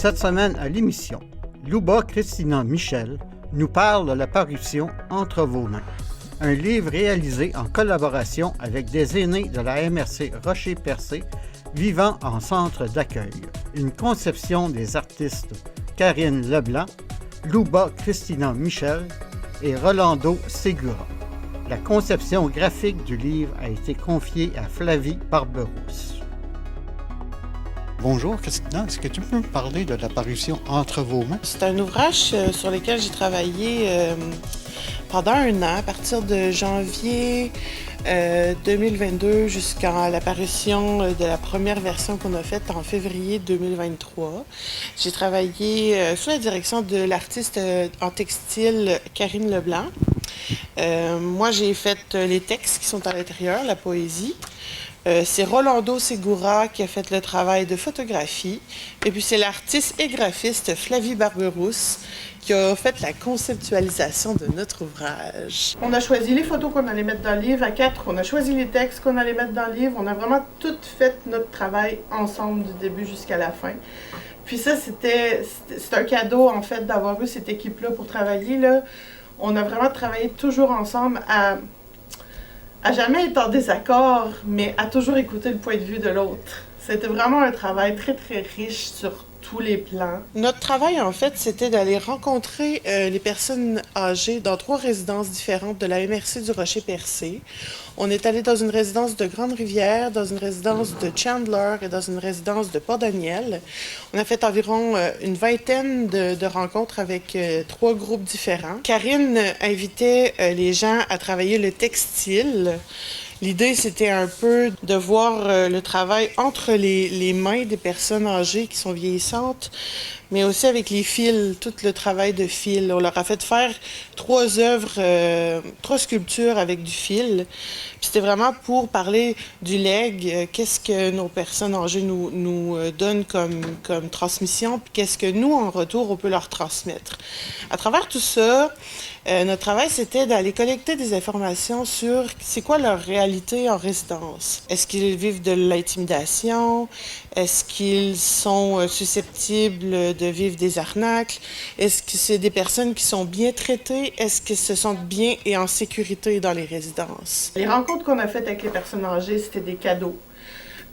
Cette semaine à l'émission, Louba Christina Michel nous parle de la parution Entre vos mains, un livre réalisé en collaboration avec des aînés de la MRC Rocher-Percé vivant en centre d'accueil. Une conception des artistes Karine Leblanc, Louba Christina Michel et Rolando Segura. La conception graphique du livre a été confiée à Flavie Barberousse. Bonjour Christina, est-ce que tu peux me parler de la parution Entre vos mains? C'est un ouvrage sur lequel j'ai travaillé pendant un an, à partir de janvier 2022 jusqu'à l'apparition de la première version qu'on a faite en février 2023. J'ai travaillé sous la direction de l'artiste en textile Karine Leblanc. Moi, j'ai fait les textes qui sont à l'intérieur, la poésie. C'est Rolando Segura qui a fait le travail de photographie. Et puis, c'est l'artiste et graphiste Flavie Barberousse qui a fait la conceptualisation de notre ouvrage. On a choisi les photos qu'on allait mettre dans le livre à 4. On a choisi les textes qu'on allait mettre dans le livre. On a vraiment tout fait notre travail ensemble du début jusqu'à la fin. Puis ça, c'est un cadeau, en fait, d'avoir eu cette équipe-là pour travailler, là. On a vraiment travaillé toujours ensemble à jamais être en désaccord, mais à toujours écouter le point de vue de l'autre. C'était vraiment un travail très, très riche sur tous les plans. Notre travail, en fait, c'était d'aller rencontrer les personnes âgées dans 3 résidences différentes de la MRC du Rocher-Percé. On est allé dans une résidence de Grande-Rivière, dans une résidence de Chandler et dans une résidence de Port-Daniel. On a fait environ une vingtaine de rencontres avec 3 groupes différents. Karine invitait les gens à travailler le textile. L'idée, c'était un peu de voir le travail entre les mains des personnes âgées qui sont vieillissantes, mais aussi avec les fils, tout le travail de fil. On leur a fait faire 3 œuvres, 3 sculptures avec du fil. Puis c'était vraiment pour parler du legs, qu'est-ce que nos personnes âgées nous donnent comme transmission, puis qu'est-ce que nous, en retour, on peut leur transmettre. À travers tout ça, notre travail, c'était d'aller collecter des informations sur c'est quoi leur réalité en résidence. Est-ce qu'ils vivent de l'intimidation? Est-ce qu'ils sont susceptibles de vivre des arnaques? Est-ce que c'est des personnes qui sont bien traitées? Est-ce qu'ils se sentent bien et en sécurité dans les résidences? Les rencontres qu'on a faites avec les personnes âgées, c'était des cadeaux.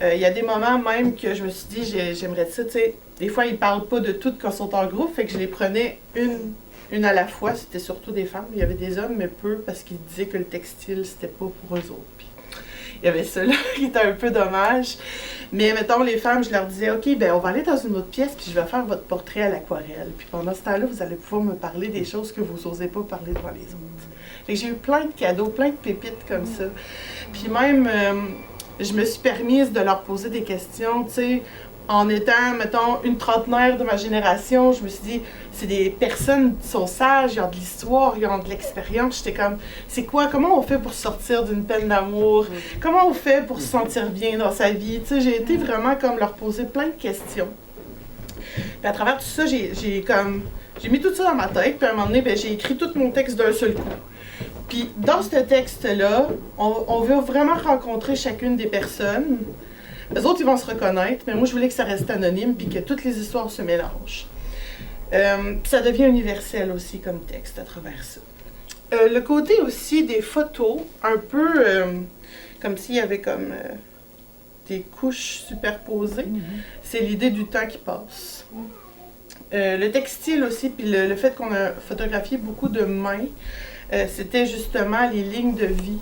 Il y a des moments même que je me suis dit, j'aimerais ça, tu sais, des fois, ils parlent pas de tout quand ils sont en groupe, fait que je les prenais une à la fois. C'était surtout des femmes. Il y avait des hommes, mais peu, parce qu'ils disaient que le textile, c'était pas pour eux autres. Puis, il y avait ça là qui était un peu dommage. Mais mettons, les femmes, je leur disais, OK, ben on va aller dans une autre pièce, puis je vais faire votre portrait à l'aquarelle. Puis pendant ce temps-là, vous allez pouvoir me parler des choses que vous n'osez pas parler devant les autres. Fait que j'ai eu plein de cadeaux, plein de pépites comme ça. Puis même, je me suis permise de leur poser des questions, tu sais, en étant, mettons, une trentenaire de ma génération. Je me suis dit, c'est des personnes qui sont sages, ils ont de l'histoire, ils ont de l'expérience. J'étais comme, c'est quoi, comment on fait pour sortir d'une peine d'amour? Comment on fait pour se sentir bien dans sa vie? Tu sais, j'ai été vraiment comme leur poser plein de questions. Puis à travers tout ça, j'ai mis tout ça dans ma tête, puis à un moment donné, ben, j'ai écrit tout mon texte d'un seul coup. Puis dans ce texte-là, on veut vraiment rencontrer chacune des personnes. Les autres, ils vont se reconnaître, mais moi, je voulais que ça reste anonyme puis que toutes les histoires se mélangent. Puis ça devient universel aussi comme texte à travers ça. Le côté aussi des photos, un peu comme s'il y avait comme des couches superposées, c'est l'idée du temps qui passe. Le textile aussi, puis le fait qu'on a photographié beaucoup de mains, c'était justement les lignes de vie.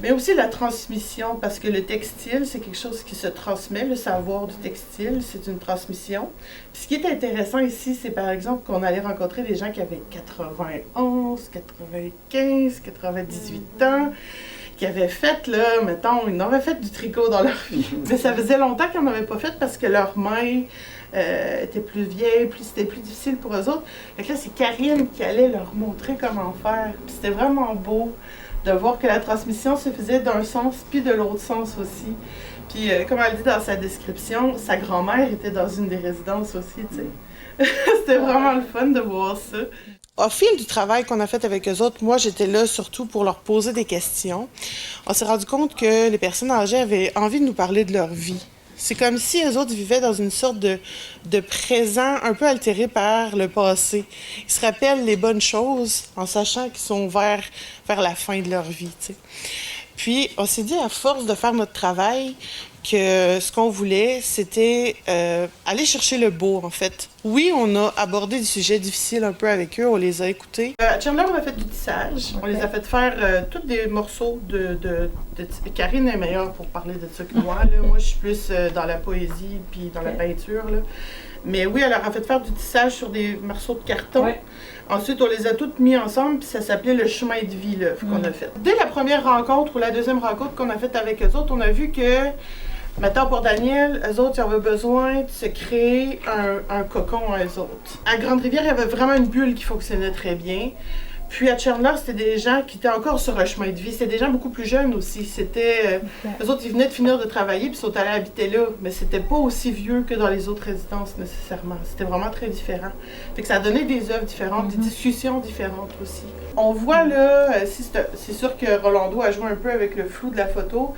Mais aussi la transmission, parce que le textile, c'est quelque chose qui se transmet. Le savoir du textile, c'est une transmission. Puis ce qui est intéressant ici, c'est par exemple qu'on allait rencontrer des gens qui avaient 91, 95, 98 ans, qui avaient fait, là, mettons, ils n'avaient fait du tricot dans leur vie. Mais ça faisait longtemps qu'ils n'en avaient pas fait parce que leurs mains étaient plus vieilles, c'était plus difficile pour eux autres. Fait que là, c'est Karine qui allait leur montrer comment faire. Puis c'était vraiment beau de voir que la transmission se faisait d'un sens puis de l'autre sens aussi. Puis, comme elle dit dans sa description, sa grand-mère était dans une des résidences aussi, tu sais. C'était vraiment le fun de voir ça. Au fil du travail qu'on a fait avec eux autres, moi, j'étais là surtout pour leur poser des questions. On s'est rendu compte que les personnes âgées avaient envie de nous parler de leur vie. C'est comme si eux autres vivaient dans une sorte de présent un peu altéré par le passé. Ils se rappellent les bonnes choses en sachant qu'ils sont vers la fin de leur vie, tu sais. Puis, on s'est dit, à force de faire notre travail, que ce qu'on voulait, c'était aller chercher le beau, en fait. Oui, on a abordé des sujets difficiles un peu avec eux, on les a écoutés. À Chandler, on a fait du tissage. On les a fait faire tous des morceaux de Karine est meilleure pour parler de ça que moi. Là. Moi, je suis plus dans la poésie puis dans la peinture. Là. Mais oui, elle leur a fait faire du tissage sur des morceaux de carton. Ouais. Ensuite, on les a toutes mis ensemble, puis ça s'appelait le chemin de vie, l'œuvre qu'on a fait. Dès la première rencontre ou la deuxième rencontre qu'on a faite avec eux autres, on a vu que, maintenant pour Daniel, eux autres, ils avaient besoin de se créer un cocon à eux autres. À Grande-Rivière, il y avait vraiment une bulle qui fonctionnait très bien. Puis à Chandler, c'était des gens qui étaient encore sur un chemin de vie. C'était des gens beaucoup plus jeunes aussi. C'était... eux autres, ils venaient de finir de travailler, puis ils sont allés habiter là. Mais c'était pas aussi vieux que dans les autres résidences, nécessairement. C'était vraiment très différent. Fait que ça a donné des œuvres différentes, des discussions différentes aussi. On voit là... c'est sûr que Rolando a joué un peu avec le flou de la photo,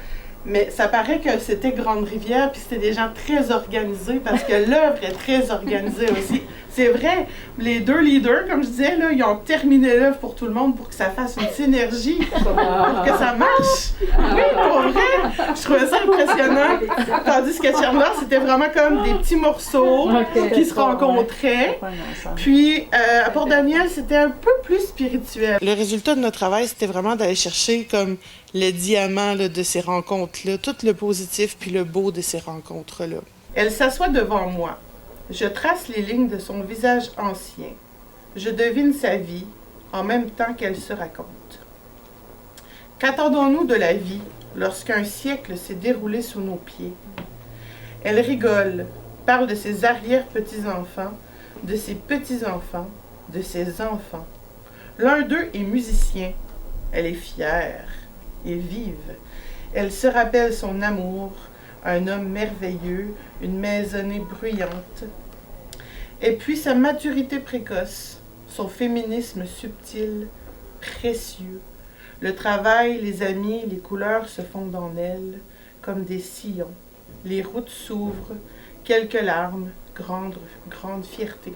mais ça paraît que c'était Grande-Rivière, puis c'était des gens très organisés, parce que l'œuvre est très organisée aussi. C'est vrai, les deux leaders, comme je disais, là, ils ont terminé l'œuvre pour tout le monde pour que ça fasse une synergie, pour que ça marche. Oui, pour vrai, je trouvais ça impressionnant. Tandis que Chandler, c'était vraiment comme des petits morceaux qui se rencontraient. Puis, pour Daniel, c'était un peu plus spirituel. Le résultat de notre travail, c'était vraiment d'aller chercher comme le diamant là, de ces rencontres-là, tout le positif puis le beau de ces rencontres-là. Elle s'assoit devant moi. Je trace les lignes de son visage ancien. Je devine sa vie en même temps qu'elle se raconte. Qu'attendons-nous de la vie lorsqu'un siècle s'est déroulé sous nos pieds? Elle rigole, parle de ses arrière-petits-enfants, de ses petits-enfants, de ses enfants. L'un d'eux est musicien. Elle est fière et vive. Elle se rappelle son amour, un homme merveilleux, une maisonnée bruyante. Et puis sa maturité précoce, son féminisme subtil, précieux. Le travail, les amis, les couleurs se fondent en elle, comme des sillons. Les routes s'ouvrent, quelques larmes, grande fierté.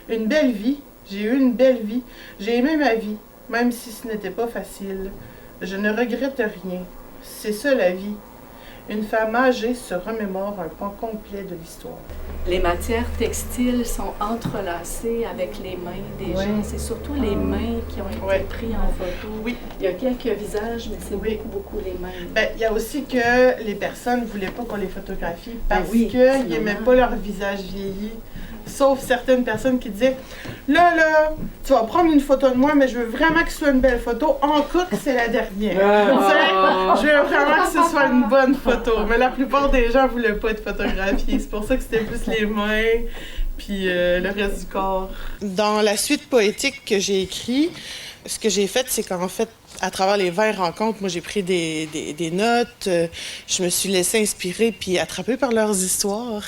Une belle vie, j'ai eu une belle vie, j'ai aimé ma vie, même si ce n'était pas facile. Je ne regrette rien, c'est ça la vie. Une femme âgée se remémore un pan complet de l'histoire. Les matières textiles sont entrelacées avec les mains des gens. C'est surtout les mains qui ont été prises en photo. Oui. Il y a quelques visages, mais c'est beaucoup les mains. Ben, il y a aussi que les personnes ne voulaient pas qu'on les photographie parce qu'ils n'aimaient pas leur visage vieilli. Sauf certaines personnes qui disaient « Là, tu vas prendre une photo de moi, mais je veux vraiment que ce soit une belle photo. En cas que c'est la dernière. Je veux vraiment que ce soit une bonne photo. » Mais la plupart des gens ne voulaient pas être photographiés. C'est pour ça que c'était plus les mains puis le reste du corps. Dans la suite poétique que j'ai écrite, ce que j'ai fait, c'est qu'en fait, à travers les 20 rencontres, moi, j'ai pris des notes, je me suis laissée inspirer puis attrapée par leurs histoires.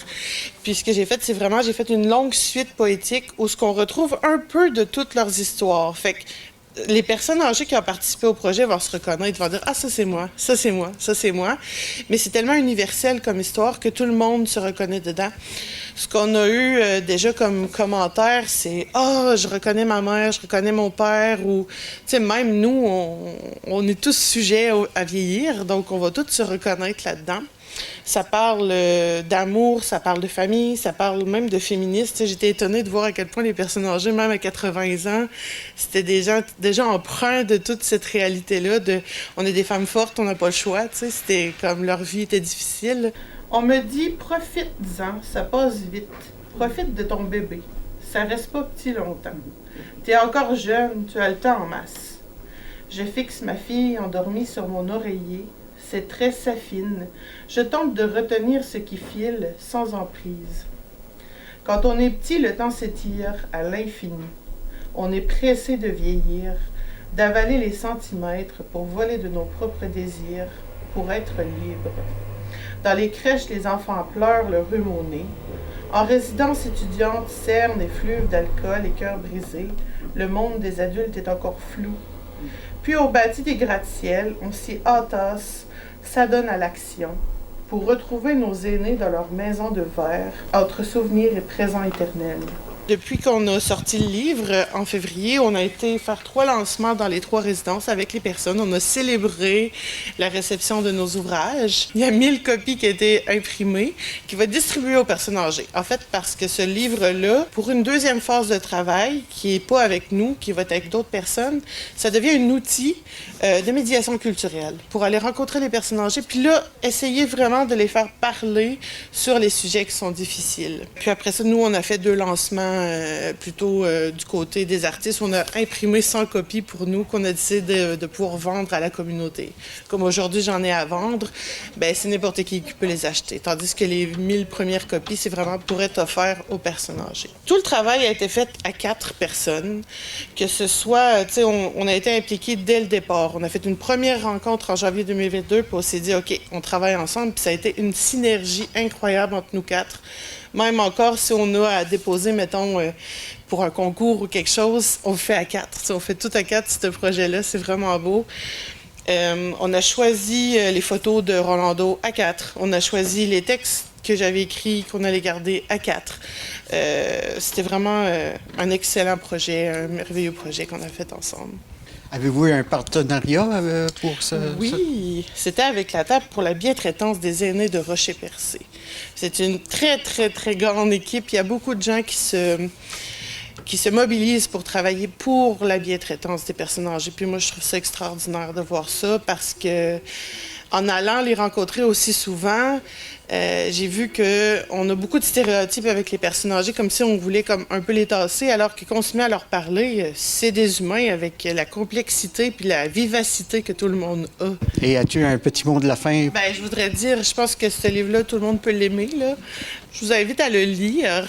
Puis ce que j'ai fait, c'est vraiment, j'ai fait une longue suite poétique où ce qu'on retrouve un peu de toutes leurs histoires. Fait que les personnes âgées qui ont participé au projet vont se reconnaître, vont dire « Ah, ça c'est moi, ça c'est moi, ça c'est moi ». Mais c'est tellement universel comme histoire que tout le monde se reconnaît dedans. Ce qu'on a eu déjà comme commentaire, c'est « Ah, je reconnais ma mère, je reconnais mon père » ou tu sais, même nous, on est tous sujets à vieillir, donc on va tous se reconnaître là-dedans. Ça parle d'amour, ça parle de famille, ça parle même de féministes. J'étais étonnée de voir à quel point les personnes âgées, même à 80 ans, c'était des gens déjà empreints de toute cette réalité-là. On est des femmes fortes, on n'a pas le choix. C'était comme leur vie était difficile. On me dit « Profite-en, ça passe vite. Profite de ton bébé. Ça reste pas petit longtemps. T'es encore jeune, tu as le temps en masse. » Je fixe ma fille endormie sur mon oreiller. Ses traits s'affinent. Je tente de retenir ce qui file sans emprise. Quand on est petit, le temps s'étire à l'infini. On est pressé de vieillir, d'avaler les centimètres pour voler de nos propres désirs, pour être libre. Dans les crèches, les enfants pleurent le rhume au nez. En résidence étudiante, cernes et fleuves d'alcool et cœurs brisés, le monde des adultes est encore flou. Puis au bâti des gratte-ciels, on s'y entasse, s'adonne à l'action. pour retrouver nos aînés dans leur maison de verre, entre souvenirs et présent éternel. Depuis qu'on a sorti le livre, en février, on a été faire 3 lancements dans les 3 résidences avec les personnes. On a célébré la réception de nos ouvrages. Il y a 1000 copies qui ont été imprimées, qui vont être distribuées aux personnes âgées. En fait, parce que ce livre-là, pour une deuxième phase de travail, qui n'est pas avec nous, qui va être avec d'autres personnes, ça devient un outil de médiation culturelle pour aller rencontrer les personnes âgées, puis là, essayer vraiment de les faire parler sur les sujets qui sont difficiles. Puis après ça, nous, on a fait 2 lancements plutôt du côté des artistes. On a imprimé 100 copies pour nous qu'on a décidé de pouvoir vendre à la communauté. Comme aujourd'hui, j'en ai à vendre, ben c'est n'importe qui peut les acheter. Tandis que les 1000 premières copies, c'est vraiment pour être offert aux personnes âgées. Tout le travail a été fait à 4 personnes, que ce soit, tu sais, on a été impliqués dès le départ. On a fait une première rencontre en janvier 2022, puis on s'est dit, OK, on travaille ensemble, puis ça a été une synergie incroyable entre nous 4. Même encore, si on a à déposer, mettons, pour un concours ou quelque chose, on le fait à 4. T'sais, on fait tout à 4, ce projet-là. C'est vraiment beau. On a choisi les photos de Rolando à 4. On a choisi les textes que j'avais écrits, qu'on allait garder à 4. C'était vraiment un excellent projet, un merveilleux projet qu'on a fait ensemble. Avez-vous un partenariat pour ça? Oui, c'était avec la table pour la bientraitance des aînés de Rocher-Percé. C'est une très, très, très grande équipe. Il y a beaucoup de gens qui se mobilisent pour travailler pour la bientraitance des personnes âgées. Puis moi, je trouve ça extraordinaire de voir ça parce que en allant les rencontrer aussi souvent, j'ai vu qu'on a beaucoup de stéréotypes avec les personnes âgées, comme si on voulait comme un peu les tasser, alors que quand on se met à leur parler, c'est des humains avec la complexité puis la vivacité que tout le monde a. Et as-tu un petit mot de la fin? Ben, je voudrais dire, je pense que ce livre-là, tout le monde peut l'aimer, là. Je vous invite à le lire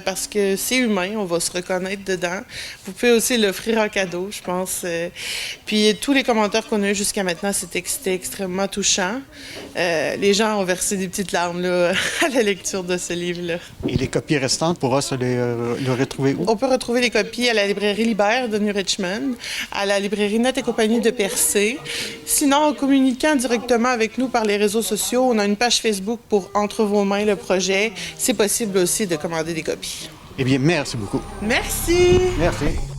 parce que c'est humain, on va se reconnaître dedans. Vous pouvez aussi l'offrir en cadeau, je pense. Puis tous les commentaires qu'on a eus jusqu'à maintenant, c'était extrêmement touchant. Les gens ont versé des petites larmes là, à la lecture de ce livre-là. Et les copies restantes, pourra se les retrouver où? On peut retrouver les copies à la librairie Libère de New Richmond, à la librairie Net et compagnie de Percé. Sinon, en communiquant directement avec nous par les réseaux sociaux, on a une page Facebook pour Entre vos mains le projet. C'est possible aussi de commander des copies. Eh bien, merci beaucoup. Merci. Merci.